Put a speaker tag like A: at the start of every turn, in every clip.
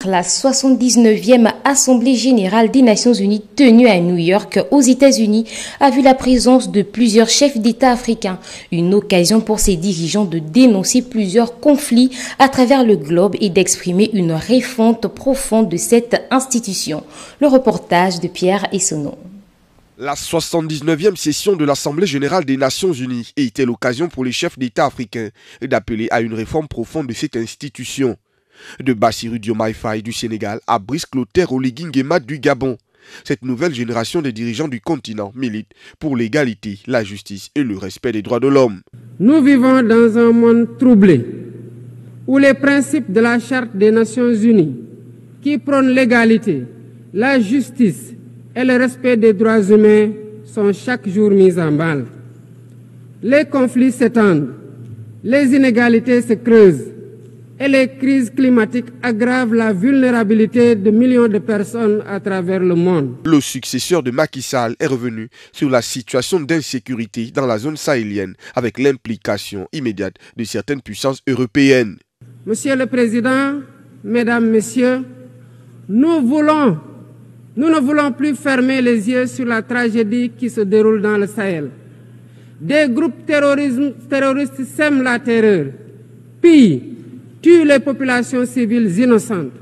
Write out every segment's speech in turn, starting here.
A: La 79e Assemblée générale des Nations unies tenue à New York, aux États-Unis, a vu la présence de plusieurs chefs d'État africains. Une occasion pour ces dirigeants de dénoncer plusieurs conflits à travers le globe et d'exprimer une refonte profonde de cette institution. Le reportage de Pierre Essonneau.
B: La 79e session de l'Assemblée générale des Nations unies était l'occasion pour les chefs d'État africains d'appeler à une réforme profonde de cette institution. De Bassirou Diomaye Faye du Sénégal à Brice Clotaire Oligui Nguema du Gabon, cette nouvelle génération de dirigeants du continent milite pour l'égalité, la justice et le respect des droits de l'homme.
C: Nous vivons dans un monde troublé où les principes de la Charte des Nations unies qui prônent l'égalité, la justice et le respect des droits humains sont chaque jour mis en mal. Les conflits s'étendent, les inégalités se creusent et les crises climatiques aggravent la vulnérabilité de millions de personnes à travers le monde.
B: Le successeur de Macky Sall est revenu sur la situation d'insécurité dans la zone sahélienne avec l'implication immédiate de certaines puissances européennes.
C: Monsieur le Président, Mesdames, Messieurs, nous ne voulons plus fermer les yeux sur la tragédie qui se déroule dans le Sahel. Des groupes terroristes sèment la terreur, pillent, tuent les populations civiles innocentes.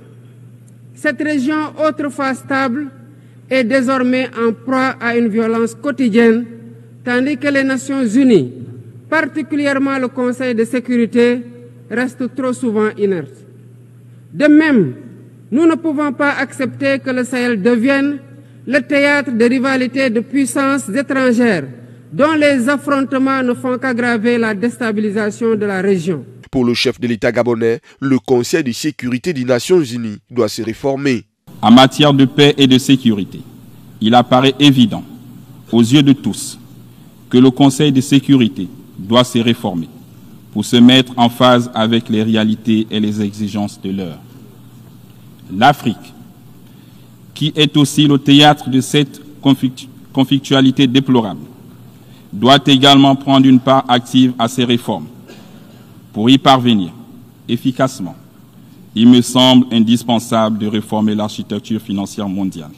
C: Cette région autrefois stable est désormais en proie à une violence quotidienne, tandis que les Nations unies, particulièrement le Conseil de sécurité, restent trop souvent inertes. De même, nous ne pouvons pas accepter que le Sahel devienne le théâtre de rivalités de puissances étrangères dont les affrontements ne font qu'aggraver la déstabilisation de la région.
B: Pour le chef de l'État gabonais, le Conseil de sécurité des Nations unies doit se réformer.
D: En matière de paix et de sécurité, il apparaît évident aux yeux de tous que le Conseil de sécurité doit se réformer pour se mettre en phase avec les réalités et les exigences de l'heure. L'Afrique, qui est aussi le théâtre de cette conflictualité déplorable, doit également prendre une part active à ces réformes. Pour y parvenir efficacement, il me semble indispensable de réformer l'architecture financière mondiale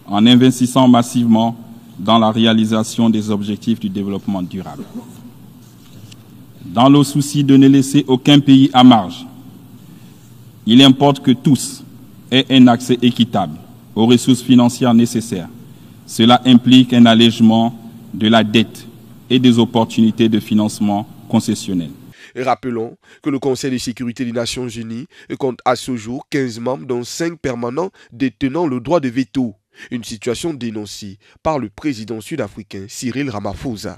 D: en investissant massivement dans la réalisation des objectifs du développement durable. Dans le souci de ne laisser aucun pays à marge, il importe que tous aient un accès équitable aux ressources financières nécessaires. Cela implique un allègement de la dette et des opportunités de financement concessionnel.
B: Et rappelons que le Conseil de sécurité des Nations unies compte à ce jour 15 membres, dont 5 permanents détenant le droit de veto. Une situation dénoncée par le président sud-africain Cyril Ramaphosa.